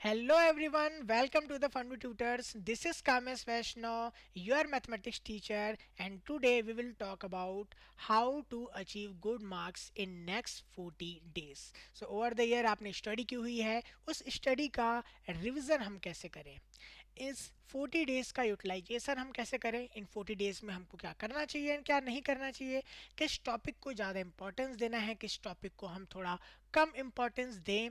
Hello everyone, welcome to the Fundu Tutors. This is Kamesh Vaishnav, your mathematics teacher, and today we will talk about how to achieve good marks in next 40 days. So over the year आपने study की हुई है, उस study का revision हम कैसे करें? इस 40 डेज का यूटिलाइजेशन हम कैसे करें? इन 40 डेज में हमको क्या करना चाहिए क्या नहीं करना चाहिए, किस टॉपिक को ज़्यादा इंपॉर्टेंस देना है, किस टॉपिक को हम थोड़ा कम इंपॉर्टेंस दें,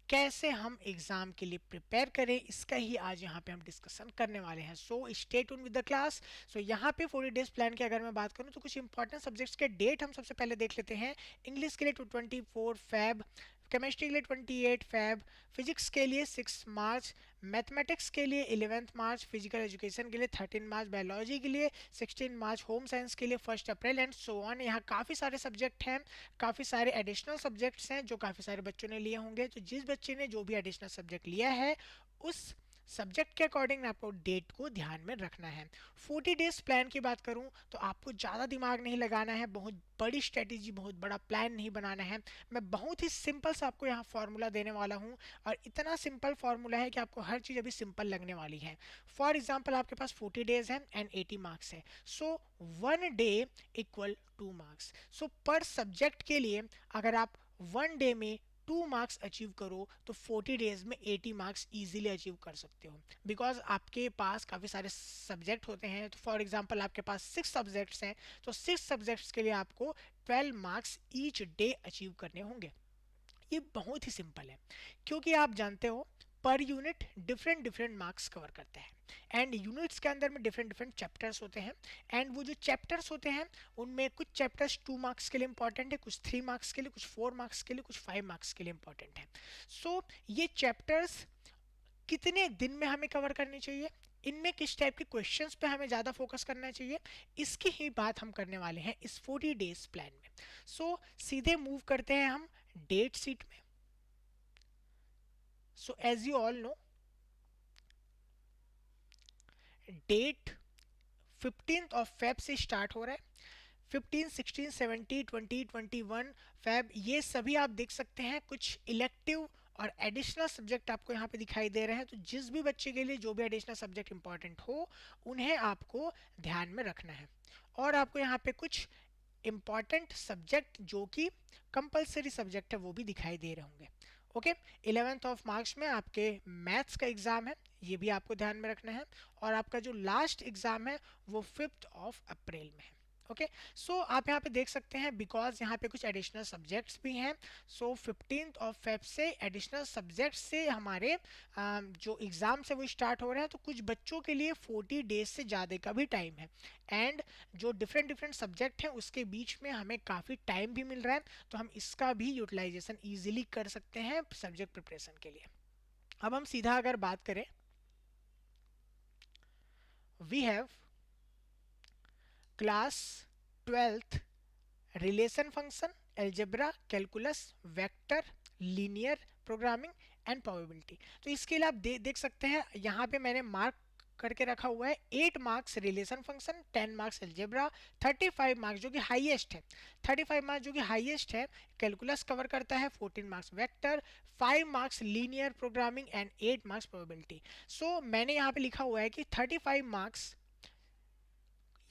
कैसे हम एग्जाम के लिए प्रिपेयर करें, इसका ही आज यहाँ पे हम डिस्कशन करने वाले हैं. So stay tune with the class. So यहाँ पे 40 डेज प्लान की अगर मैं बात करूँ तो कुछ इंपॉर्टेंट सब्जेक्ट्स के डेट हम सबसे पहले देख लेते हैं. इंग्लिश के लिए 24 फैब, केमिस्ट्री के लिए 28 फैब, फिजिक्स के लिए 6 मार्च, मैथमेटिक्स के लिए 11 मार्च, फिजिकल एजुकेशन के लिए 13 मार्च, बायोलॉजी के लिए 16 मार्च, होम साइंस के लिए 1 अप्रैल एंड सो ऑन. यहाँ काफ़ी सारे सब्जेक्ट हैं, काफ़ी सारे एडिशनल सब्जेक्ट्स हैं जो काफ़ी सारे बच्चों ने लिए होंगे. तो जिस बच्चे ने जो भी एडिशनल सब्जेक्ट लिया है उस सब्जेक्ट के अकॉर्डिंग आपको डेट को ध्यान में रखना है. 40 डेज प्लान की बात करूं तो आपको ज़्यादा दिमाग नहीं लगाना है, बहुत बड़ी स्ट्रेटेजी, बहुत बड़ा प्लान नहीं बनाना है. मैं बहुत ही सिंपल सा आपको यहाँ फॉर्मूला देने वाला हूँ और इतना सिंपल फॉर्मूला है कि आपको हर चीज़ अभी सिंपल लगने वाली है. फॉर एग्जाम्पल आपके पास 40 डेज है एंड 80 मार्क्स है. सो 1 डे इक्वल 2 मार्क्स. सो पर सब्जेक्ट के लिए अगर आप 1 डे में 2 मार्क्स अचीव करो तो 40 डेज में 80 मार्क्स इजीली अचीव कर सकते हो. बिकॉज आपके पास काफ़ी सारे सब्जेक्ट होते हैं. तो फॉर एग्जांपल आपके पास 6 सब्जेक्ट्स हैं, तो 6 सब्जेक्ट्स के लिए आपको 12 मार्क्स ईच डे अचीव करने होंगे. ये बहुत ही सिंपल है क्योंकि आप जानते हो per unit different different marks cover करते हैं एंड यूनिट्स के अंदर में डिफरेंट डिफरेंट चैप्टर्स होते हैं. एंड वो जो चैप्टर्स होते हैं उनमें कुछ चैप्टर्स 2 मार्क्स के लिए इंपॉर्टेंट है, कुछ 3 मार्क्स के लिए, कुछ 4 मार्क्स के लिए, कुछ 5 मार्क्स के लिए इंपॉर्टेंट है. सो ये चैप्टर्स कितने दिन में हमें कवर करनी चाहिए, इनमें किस टाइप के क्वेश्चंस पे हमें ज़्यादा फोकस करना चाहिए, इसकी ही बात हम करने वाले हैं इस 40 डेज प्लान में. सो सीधे मूव करते हैं हम डेट शीट में. So as you all know date 15 Feb से स्टार्ट हो रहा है. 15, 16, 17, 20, 21 फेब ये सभी आप देख सकते हैं कुछ इलेक्टिव और एडिशनल सब्जेक्ट आपको यहाँ पे दिखाई दे रहे हैं. तो जिस भी बच्चे के लिए जो भी एडिशनल सब्जेक्ट इंपॉर्टेंट हो उन्हें आपको ध्यान में रखना है. और आपको यहाँ पे कुछ इम्पॉर्टेंट सब्जेक्ट जो कि कंपलसरी सब्जेक्ट है वो भी दिखाई दे रहे होंगे. ओके, 11 मार्च में आपके मैथ्स का एग्ज़ाम है, ये भी आपको ध्यान में रखना है. और आपका जो लास्ट एग्ज़ाम है वो 5 अप्रैल में है. ओके, सो आप यहाँ पे देख सकते हैं बिकॉज यहाँ पे कुछ एडिशनल सब्जेक्ट्स भी हैं. सो 15 फेब से एडिशनल सब्जेक्ट से हमारे जो एग्ज़ाम से वो स्टार्ट हो रहे हैं. तो कुछ बच्चों के लिए 40 डेज से ज़्यादा का भी टाइम है एंड जो डिफरेंट डिफरेंट सब्जेक्ट हैं उसके बीच में हमें काफ़ी टाइम भी मिल रहा है. तो हम इसका भी यूटिलाइजेशन ईजिली कर सकते हैं सब्जेक्ट प्रिपरेशन के लिए. अब हम सीधा अगर बात करें, we have class 12th relation function, algebra, calculus, vector, linear programming and probability. तो इसके लिए आप देख सकते हैं यहाँ पे मैंने मार्क करके रखा हुआ है 8 marks relation function, 10 marks algebra, 35 marks जो कि हाईएस्ट है, 35 मार्क्स जो कि हाईएस्ट है कैलकुलस कवर करता है, 14 marks vector, 5 marks linear programming and 8 marks probability. So मैंने यहाँ पे लिखा हुआ है कि 35 मार्क्स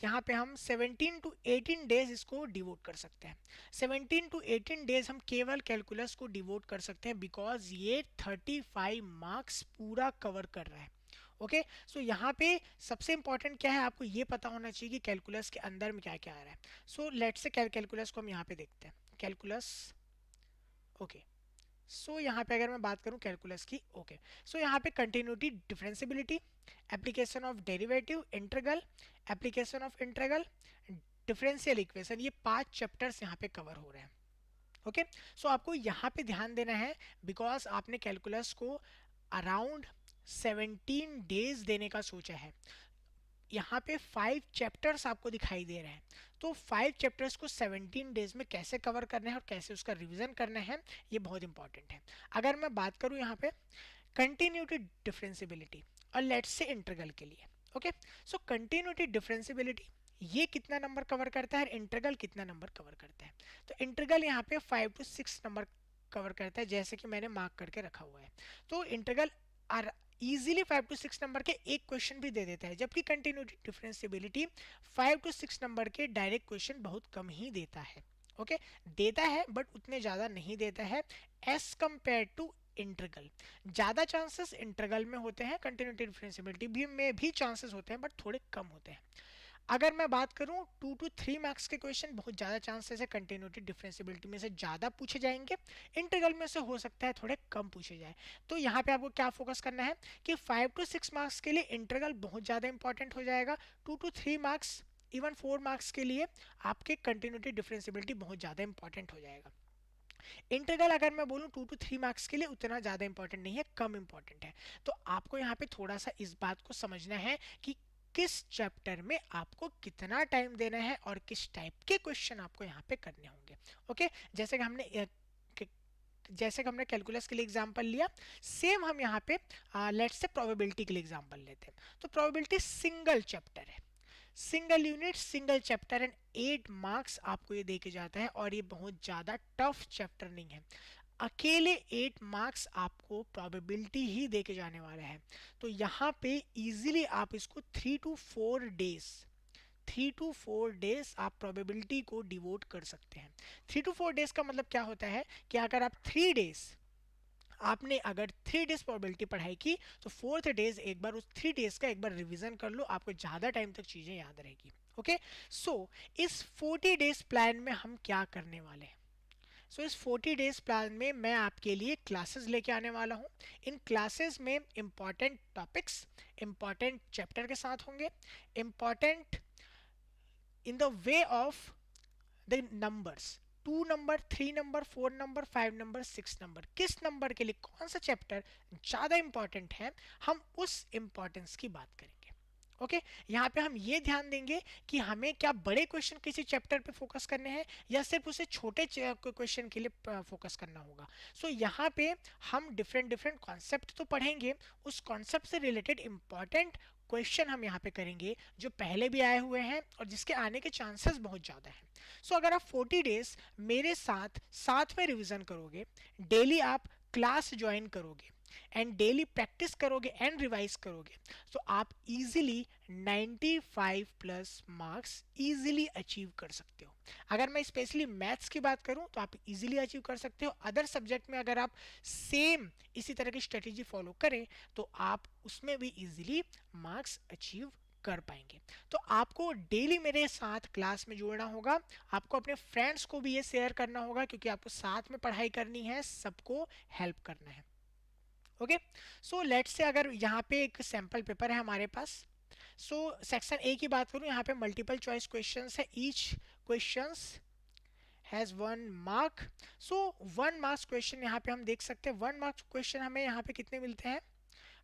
यहाँ पे हम 17 टू 18 डेज इसको डिवोट कर सकते हैं. 17 टू 18 डेज हम केवल कैलकुलस को डिवोट कर सकते हैं बिकॉज ये 35 मार्क्स पूरा कवर कर रहा है. ओके, सो यहाँ पे सबसे इंपॉर्टेंट क्या है आपको ये पता होना चाहिए कि कैलकुलस के अंदर में क्या क्या आ रहा है. सो लेट्स से कैलकुलस को हम यहाँ पे देखते हैं. कैलकुलस, ओके, सो यहाँ पे अगर मैं बात करूँ कैलकुलस की, ओके, सो यहाँ पे continuity, differentiability, application of derivative, integral, application of integral, differential equation, ये 5 चैप्टर्स यहाँ पे कवर हो रहे हैं. ओके, सो आपको यहाँ पे ध्यान देना है बिकॉज आपने कैलकुलस को अराउंड 17 डेज देने का सोचा है. यहाँ पे 5 चैप्टर्स आपको दिखाई दे रहे हैं. तो 5 चैप्टर्स को 17 डेज में कैसे कवर करना है और कैसे उसका रिवीजन करना है ये बहुत इंपॉर्टेंट है. अगर मैं बात करूँ यहाँ पे कंटिन्यूटी, डिफरेंशिबिलिटी और लेट्स से इंटीग्रल के लिए, ओके, सो कंटिन्यूटी, डिफरेंशिबिलिटी ये कितना नंबर कवर करता है, इंटीग्रल कितना नंबर कवर करता है. तो इंटीग्रल यहाँ पे 5 to 6 नंबर कवर करता है जैसे कि मैंने मार्क करके रखा हुआ है. तो इंटीग्रल और इजीली 5 to 6 नंबर के एक क्वेश्चन भी दे देता है, जबकि कंटिन्यूटी डिफरेंशियबिलिटी 5 to 6 नंबर के डायरेक्ट क्वेश्चन बहुत कम ही देता है। ओके देता है बट उतने ज़्यादा नहीं देता है एज कंपेयर टू इंटरगल। ज़्यादा चांसेस इंटरगल में होते हैं, कंटिन्यूटी डिफरेंशियबिलिटी भी में भी चांसेस होते हैं बट थोड़े कम होते हैं। अगर मैं बात करूं 2 to 3 मार्क्स के क्वेश्चन बहुत ज़्यादा चांसेस है कंटिन्यूटी डिफरेंशियबिलिटी में से ज़्यादा पूछे जाएंगे, इंटीग्रल में से हो सकता है थोड़े कम पूछे जाए। तो यहाँ पे आपको क्या फोकस करना है कि 5 to 6 मार्क्स के लिए इंटीग्रल बहुत ज़्यादा इंपॉर्टेंट हो जाएगा, 2 to 3 मार्क्स इवन 4 मार्क्स के लिए आपके कंटिन्यूटी डिफरेंशियबिलिटी बहुत ज़्यादा इंपॉर्टेंट हो जाएगा। इंटीग्रल अगर मैं बोलूं 2 to 3 मार्क्स के लिए उतना ज़्यादा इंपॉर्टेंट नहीं है, कम इंपॉर्टेंट है। तो आपको यहाँ पे थोड़ा सा इस बात को समझना है कि किस चैप्टर में आपको कितना टाइम देना है और किस टाइप के क्वेश्चन आपको यहाँ पे करने होंगे। ओके जैसे कि हमने कैलकुलस के लिए एग्जांपल लिया, सेम हम यहाँ पे लेट्स से प्रोबेबिलिटी के लिए एग्जांपल लेते हैं। तो प्रोबेबिलिटी सिंगल चैप्टर है, single unit single chapter and 8 marks आपको ये दे के जाता है, और ये बहुत ज़्यादा टफ चैप्टर नहीं है। अकेले 8 मार्क्स आपको प्रोबेबिलिटी ही दे के जाने वाला है। तो यहाँ पे इजीली आप इसको 3 to 4 डेज आप प्रोबेबिलिटी को डिवोट कर सकते हैं। 3 to 4 डेज का मतलब क्या होता है कि अगर आप 3 डेज आपने अगर 3 डेज प्रोबेबिलिटी पढ़ाई की तो 4th डेज एक बार उस 3 डेज का एक बार रिवीजन कर लो, आपको ज़्यादा टाइम तक चीज़ें याद रहेगी। ओके सो इस 40 डेज प्लान में हम क्या करने वाले हैं? इस 40 डेज प्लान में मैं आपके लिए क्लासेस लेके आने वाला हूँ। इन क्लासेस में इंपॉर्टेंट टॉपिक्स इंपॉर्टेंट चैप्टर के साथ होंगे, important in the way of the numbers, 2 number 3 number 4 number 5 number 6 number, किस नंबर के लिए कौन सा चैप्टर ज़्यादा इंपॉर्टेंट है, हम उस इंपॉर्टेंस की बात करेंगे। ओके यहाँ पे हम ये ध्यान देंगे कि हमें क्या बड़े क्वेश्चन किसी चैप्टर पे फोकस करने हैं या सिर्फ उसे छोटे क्वेश्चन के लिए फोकस करना होगा। यहाँ पे हम डिफरेंट डिफरेंट कॉन्सेप्ट तो पढ़ेंगे, उस कॉन्सेप्ट से रिलेटेड इंपॉर्टेंट क्वेश्चन हम यहाँ पे करेंगे जो पहले भी आए हुए हैं और जिसके आने के चांसेस बहुत ज़्यादा हैं। अगर आप 40 डेज मेरे साथ साथ में रिवीजन करोगे, डेली आप क्लास ज्वाइन करोगे एंड डेली प्रैक्टिस करोगे एंड रिवाइज करोगे, तो आप इजीली 95+ मार्क्स इजीली अचीव कर सकते हो। अगर मैं स्पेशली मैथ्स की बात करूं तो आप इजीली अचीव कर सकते हो। अदर सब्जेक्ट में अगर आप सेम इसी तरह की स्ट्रेटेजी फॉलो करें तो आप उसमें भी इजीली मार्क्स अचीव कर पाएंगे। तो आपको डेली मेरे साथ क्लास में जुड़ना होगा, आपको अपने फ्रेंड्स को भी ये शेयर करना होगा क्योंकि आपको साथ में पढ़ाई करनी है, सबको हेल्प करना है। ओके लेट्स से अगर यहाँ पे एक सैम्पल पेपर है हमारे पास, सेक्शन ए की बात करूँ, यहाँ पे मल्टीपल चॉइस क्वेश्चंस है, each questions has 1 mark. 1 marks question यहाँ पे हम देख सकते हैं, 1 मार्क्स क्वेश्चन हमें यहाँ पे कितने मिलते हैं,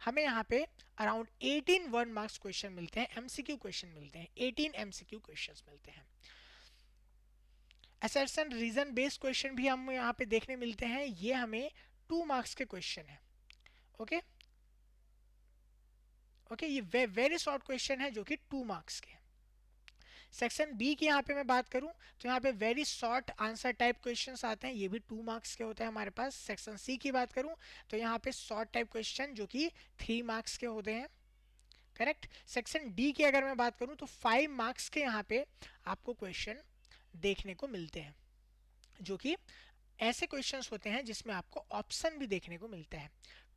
हमें यहाँ पे अराउंड 18 1 मार्क्स क्वेश्चन मिलते हैं, एमसीक्यू क्वेश्चन मिलते हैं, 18 एमसीक्यू क्वेश्चंस मिलते हैं। असर्शन रीजन बेस्ड क्वेश्चन भी हम यहाँ पे देखने मिलते हैं, ये हमें 2 मार्क्स के क्वेश्चन है। ओके ये वेरी शॉर्ट क्वेश्चन है जो कि 2 मार्क्स के। सेक्शन बी की यहाँ पे मैं बात करूँ तो यहाँ पे very short answer type questions आते हैं, ये भी 2 मार्क्स के होते हैं हमारे पास। सेक्शन सी की बात करूँ तो यहाँ पे शॉर्ट टाइप क्वेश्चन जो कि 3 मार्क्स के होते हैं, करेक्ट। सेक्शन डी की अगर मैं बात करूँ तो 5 मार्क्स के यहाँ पे आपको क्वेश्चन देखने को मिलते हैं, जो कि ऐसे क्वेश्चंस होते हैं जिसमें आपको ऑप्शन भी देखने को मिलता है।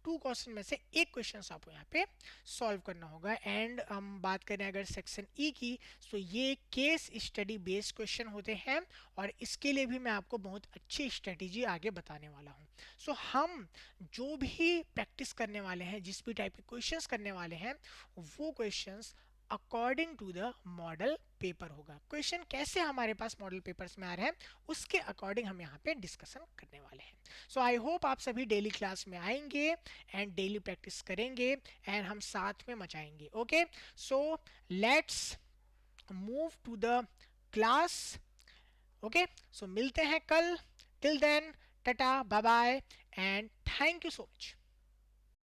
2 क्वेश्चन में से एक क्वेश्चन आपको यहाँ पे सॉल्व करना होगा। एंड हम बात करें अगर सेक्शन ई की तो ये केस स्टडी बेस्ड क्वेश्चन होते हैं और इसके लिए भी मैं आपको बहुत अच्छी स्ट्रेटेजी आगे बताने वाला हूँ। हम जो भी प्रैक्टिस करने वाले हैं, जिस भी टाइप के क्वेश्चंस करने वाले हैं, वो questions according to the model paper होगा। क्वेश्चन कैसे हमारे पास मॉडल पेपर्स में आ रहे हैं उसके अकॉर्डिंग हम यहाँ पे डिस्कशन करने वाले हैं। आई होप आप सभी डेली क्लास में आएंगे एंड डेली प्रैक्टिस करेंगे एंड हम साथ में मचाएंगे। Okay let's move to the class. Okay मिलते हैं कल। Till then tata bye bye and thank you so much.